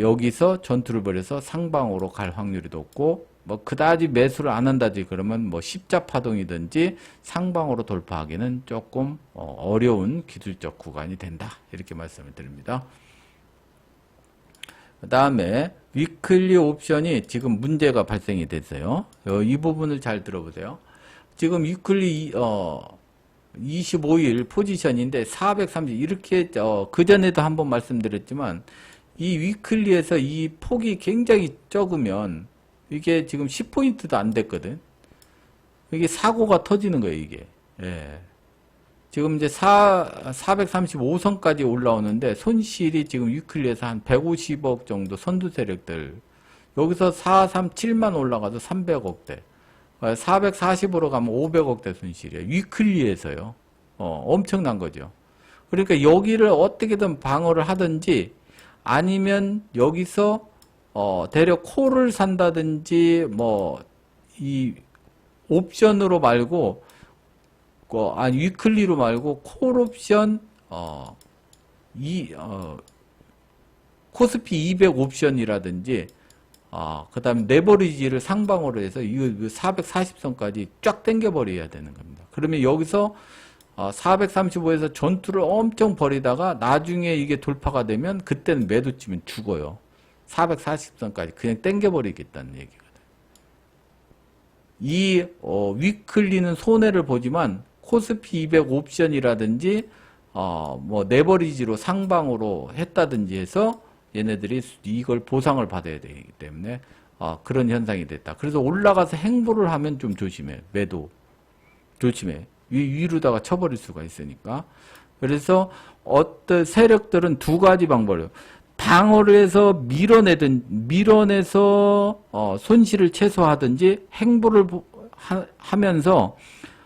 여기서 전투를 벌여서 상방으로 갈 확률이 높고 뭐 그다지 매수를 안 한다지 그러면 뭐 십자 파동이든지 상방으로 돌파하기는 조금 어려운 기술적 구간이 된다. 이렇게 말씀을 드립니다. 그 다음에 위클리 옵션이 지금 문제가 발생이 됐어요. 이 부분을 잘 들어보세요. 지금 위클리 25일 포지션인데 430 이렇게 그전에도 한번 말씀드렸지만 이 위클리에서 이 폭이 굉장히 적으면 이게 지금 10포인트도 안 됐거든. 이게 사고가 터지는 거예요, 이게. 예. 지금 이제 435선까지 올라오는데 손실이 지금 위클리에서 한 150억 정도 선두 세력들. 여기서 437만 올라가도 300억대. 440으로 가면 500억대 손실이에요. 위클리에서요. 엄청난 거죠. 그러니까 여기를 어떻게든 방어를 하든지 아니면 여기서 대략 콜을 산다든지 뭐 이 옵션으로 말고 위클리로 말고 콜 옵션 코스피 200 옵션이라든지 그 다음에 레버리지를 상방으로 해서 이 440선까지 쫙 당겨버려야 되는 겁니다. 그러면 여기서 435에서 전투를 엄청 벌이다가 나중에 이게 돌파가 되면 그때는 매도 치면 죽어요. 440선까지 그냥 당겨버리겠다는 얘기거든요. 이 위클리는 손해를 보지만 코스피 200 옵션이라든지 뭐 레버리지로 상방으로 했다든지 해서 얘네들이 이걸 보상을 받아야 되기 때문에 그런 현상이 됐다. 그래서 올라가서 행보를 하면 좀 조심해. 매도 조심해. 위로다가 쳐버릴 수가 있으니까. 그래서 어떤 세력들은 두 가지 방법을 방어를 해서 밀어내서 손실을 최소화하든지 행보를 하면서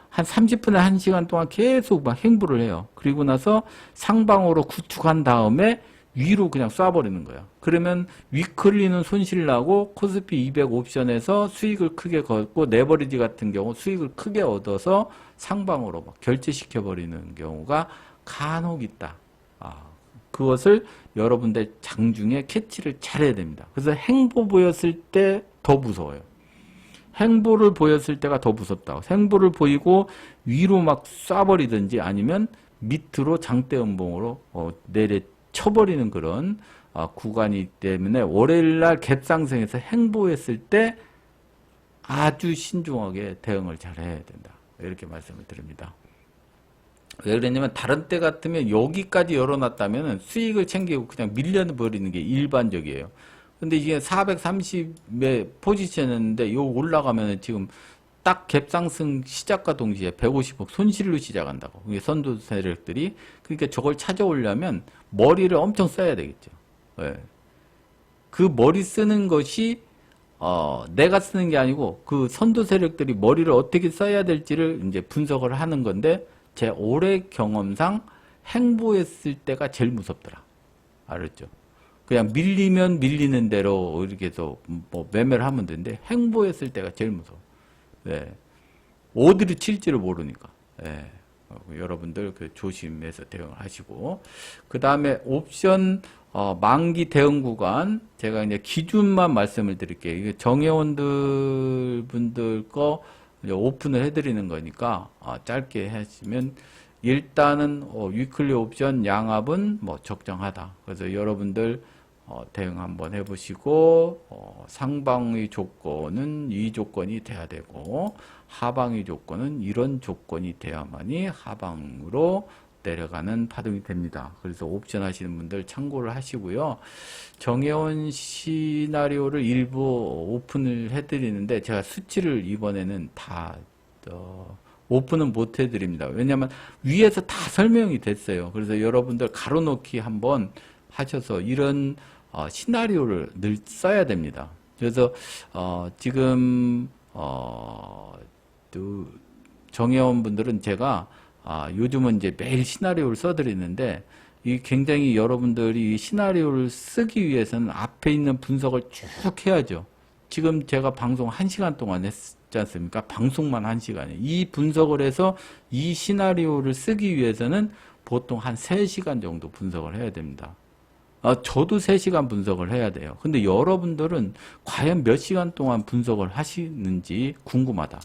한 30분에 1시간 동안 계속 막 행보를 해요. 그리고 나서 상방으로 구축한 다음에 위로 그냥 쏴버리는 거야. 그러면 위클리는 손실 나고 코스피 200 옵션에서 수익을 크게 걷고 레버리지 같은 경우 수익을 크게 얻어서 상방으로 막 결제시켜버리는 경우가 간혹 있다. 그것을 여러분들 장중에 캐치를 잘해야 됩니다. 그래서 행보 보였을 때 더 무서워요. 행보를 보였을 때가 더 무섭다고. 행보를 보이고 위로 막 쏴버리든지 아니면 밑으로 장대 음봉으로 내려 쳐버리는 그런 구간이기 때문에 월요일날 갭상승에서 행보했을 때 아주 신중하게 대응을 잘 해야 된다. 이렇게 말씀을 드립니다. 왜 그랬냐면 다른 때 같으면 여기까지 열어놨다면 수익을 챙기고 그냥 밀려버리는 게 일반적이에요. 근데 이게 430의 포지션이었는데 요 올라가면 지금 딱 갭상승 시작과 동시에 150억 손실로 시작한다고. 이게 선두 세력들이. 그러니까 저걸 찾아오려면 머리를 엄청 써야 되겠죠. 네. 그 머리 쓰는 것이 내가 쓰는 게 아니고 그 선두 세력들이 머리를 어떻게 써야 될지를 이제 분석을 하는 건데 제 올해 경험상 행보했을 때가 제일 무섭더라. 알았죠? 그냥 밀리면 밀리는 대로 이렇게 해서 뭐 매매를 하면 되는데 행보했을 때가 제일 무서워. 네. 어디로 칠지를 모르니까. 네. 여러분들 조심해서 대응을 하시고. 그 다음에 옵션 만기 대응 구간 제가 이제 기준만 말씀을 드릴게요. 이게 정회원들 분들 거 이제 오픈을 해드리는 거니까 짧게 하시면 일단은 위클리 옵션 양압은 뭐 적정하다. 그래서 여러분들 대응 한번 해보시고 상방의 조건은 이 조건이 돼야 되고 하방의 조건은 이런 조건이 돼야만이 하방으로 내려가는 파동이 됩니다. 그래서 옵션 하시는 분들 참고를 하시고요. 정해온 시나리오를 일부 오픈을 해드리는데 제가 수치를 이번에는 다 오픈은 못 해드립니다. 왜냐하면 위에서 다 설명이 됐어요. 그래서 여러분들 가로놓기 한번 하셔서 이런 시나리오를 늘 써야 됩니다. 그래서 지금 정회원 분들은 제가 요즘은 이제 매일 시나리오를 써드리는데, 이 굉장히 여러분들이 이 시나리오를 쓰기 위해서는 앞에 있는 분석을 쭉 해야죠. 지금 제가 방송 1시간 동안 했지 않습니까? 방송만 1시간이에요. 이 분석을 해서 이 시나리오를 쓰기 위해서는 보통 한 3시간 정도 분석을 해야 됩니다. 저도 3시간 분석을 해야 돼요. 근데 여러분들은 과연 몇 시간 동안 분석을 하시는지 궁금하다.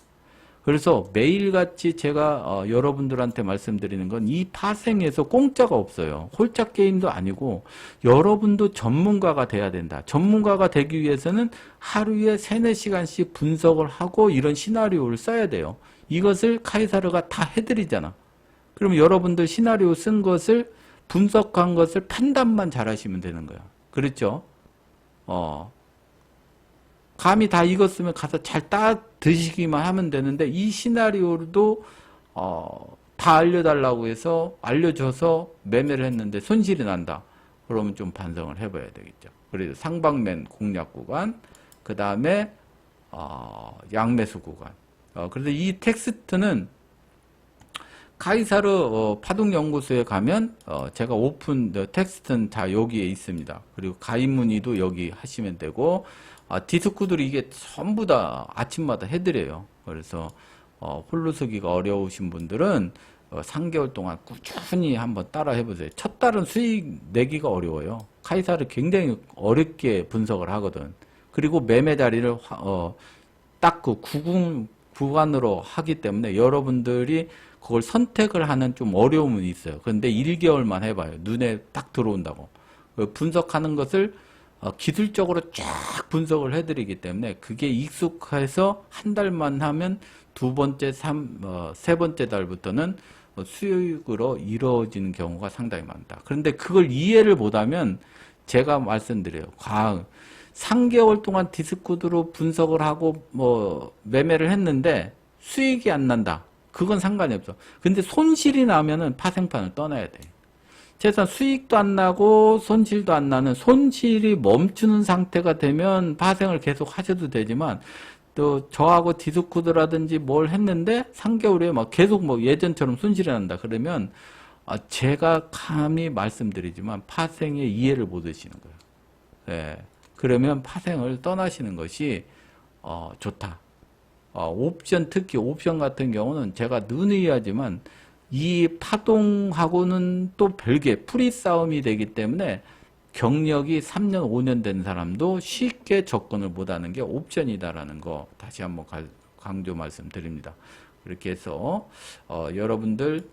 그래서 매일같이 제가 여러분들한테 말씀드리는 건 이 파생에서 공짜가 없어요. 홀짝 게임도 아니고 여러분도 전문가가 돼야 된다. 전문가가 되기 위해서는 하루에 3-4시간씩 분석을 하고 이런 시나리오를 써야 돼요. 이것을 카이사르가 다 해드리잖아. 그럼 여러분들 시나리오 쓴 것을 분석한 것을 판단만 잘하시면 되는 거야. 그렇죠? 감이 다 익었으면 가서 잘 따 드시기만 하면 되는데 이 시나리오도 다 알려달라고 해서 알려줘서 매매를 했는데 손실이 난다. 그러면 좀 반성을 해봐야 되겠죠. 그래서 상방맨 공략 구간, 그 다음에 양매수 구간. 그래서 이 텍스트는 카이사르 파동연구소에 가면 제가 오픈 텍스트는 다 여기에 있습니다. 그리고 가입 문의도 여기 하시면 되고 디스코드를 이게 전부 다 아침마다 해드려요. 그래서 홀로 서기가 어려우신 분들은 3개월 동안 꾸준히 한번 따라 해보세요. 첫 달은 수익 내기가 어려워요. 카이사를 굉장히 어렵게 분석을 하거든. 그리고 매매 자리를 딱 그 구간으로 하기 때문에 여러분들이 그걸 선택을 하는 좀 어려움은 있어요. 그런데 1개월만 해봐요. 눈에 딱 들어온다고. 분석하는 것을 기술적으로 쫙 분석을 해드리기 때문에 그게 익숙해서 한 달만 하면 두 번째, 세 번째 달부터는 수익으로 이루어지는 경우가 상당히 많다. 그런데 그걸 이해를 못하면 제가 말씀드려요. 3개월 동안 디스코드로 분석을 하고 매매를 했는데 수익이 안 난다. 그건 상관이 없어. 근데 손실이 나면은 파생판을 떠나야 돼. 최소한 수익도 안 나고 손실도 안 나는 손실이 멈추는 상태가 되면 파생을 계속 하셔도 되지만 또 저하고 디스코드라든지 뭘 했는데 3개월에 막 계속 예전처럼 손실이 난다. 그러면 제가 감히 말씀드리지만 파생에 이해를 못 하시는 거예요. 네. 그러면 파생을 떠나시는 것이 좋다. 옵션, 특히 옵션 같은 경우는 제가 누누이 하지만 이 파동하고는 또 별개 프리 싸움이 되기 때문에 경력이 3년, 5년 된 사람도 쉽게 접근을 못하는 게 옵션이다라는 거 다시 한번 강조 말씀드립니다. 그렇게 해서 여러분들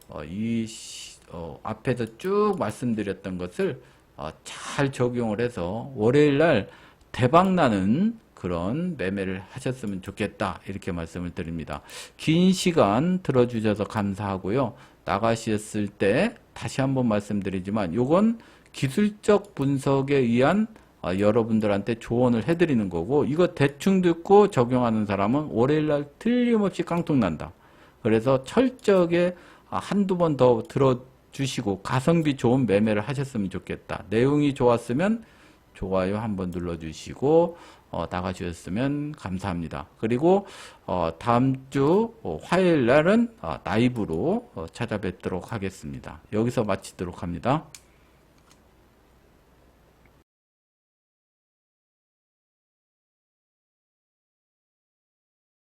앞에서 쭉 말씀드렸던 것을 잘 적용을 해서 월요일날 대박나는 그런 매매를 하셨으면 좋겠다 이렇게 말씀을 드립니다. 긴 시간 들어주셔서 감사하고요. 나가셨을 때 다시 한번 말씀드리지만 이건 기술적 분석에 의한 여러분들한테 조언을 해드리는 거고 이거 대충 듣고 적용하는 사람은 월요일날 틀림없이 깡통난다. 그래서 철저하게 한두 번 더 들어주시고 가성비 좋은 매매를 하셨으면 좋겠다. 내용이 좋았으면 좋아요 한번 눌러주시고 나가주셨으면 감사합니다. 그리고 다음 주 화요일 날은 라이브로 찾아뵙도록 하겠습니다. 여기서 마치도록 합니다.